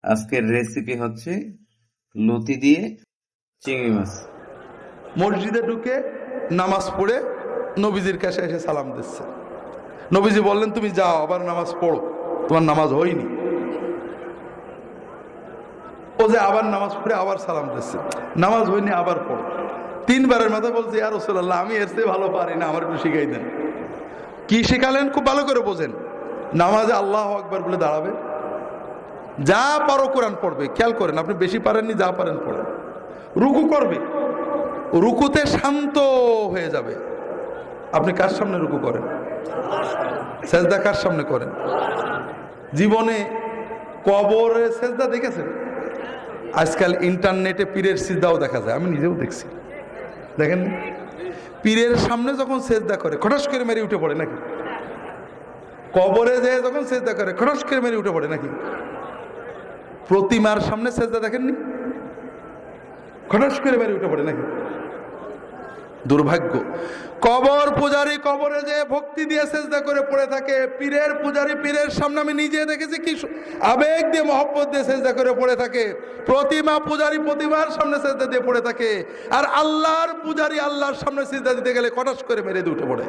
আজকের রেসিপি হচ্ছে লতি দিয়ে চিংড়ি মাছ। মসজিদে ঢুকে নামাজ পড়ে নবীজির কাছে এসে সালাম দিচ্ছে। নবীজি বললেন, তুমি যাও আবার নামাজ পড়ো, তোমার নামাজ হয়নি। ও যে আবার নামাজ পড়ে আবার সালাম দিচ্ছে, নামাজ হয়নি আবার পড়ো। তিনবারের মাথায় বলছে, ইয়া রাসূলুল্লাহ, আমি এর চেয়ে ভালো পারি না, আমার একটু শিখাই দেন। কি শিখালেন খুব ভালো করে বোঝেন। নামাজে আল্লাহু আকবার বলে দাঁড়াবে, যা পারো কোরআন পড়বে। খেয়াল করেন, আপনি বেশি পারেননি, যা পারেন পড়েন। রুকু করবে, রুকুতে শান্ত হয়ে যাবে। আপনি কার সামনে রুকু করেন? সেজদা কার সামনে করেন? জীবনে কবরে সেজদা দেখেছেন? আজকাল ইন্টারনেটে পীরের সিজদাও দেখা যায়, আমি নিজেও দেখছি। দেখেন, পীরের সামনে যখন সেজদা করে খটাস করে মেরে উঠে পড়ে নাকি? কবরে যেয়ে যখন সেজদা করে খটাস করে মেরে উঠে পড়ে নাকি? প্রতিমার সামনে সেজদা দেখেননি? খটাস করে মেরে উঠে পড়ে নাকি? দুর্ভাগ্য। কবর পূজারী কবরে যে ভক্তি দিয়ে সেজদা করে পড়ে থাকে, পীরের পূজারী পীরের সামনে আমি নিজে দেখেছি কি আবেগ দিয়ে মহব্বত দিয়ে সেজদা করে পড়ে থাকে। প্রতিমা পূজারী প্রতিমার সামনে সেজদা দিয়ে পড়ে থাকে, আর আল্লাহর পূজারী আল্লাহর সামনে সেজদা দিতে গেলে কটাস করে মেরে দিয়ে উঠে পড়ে।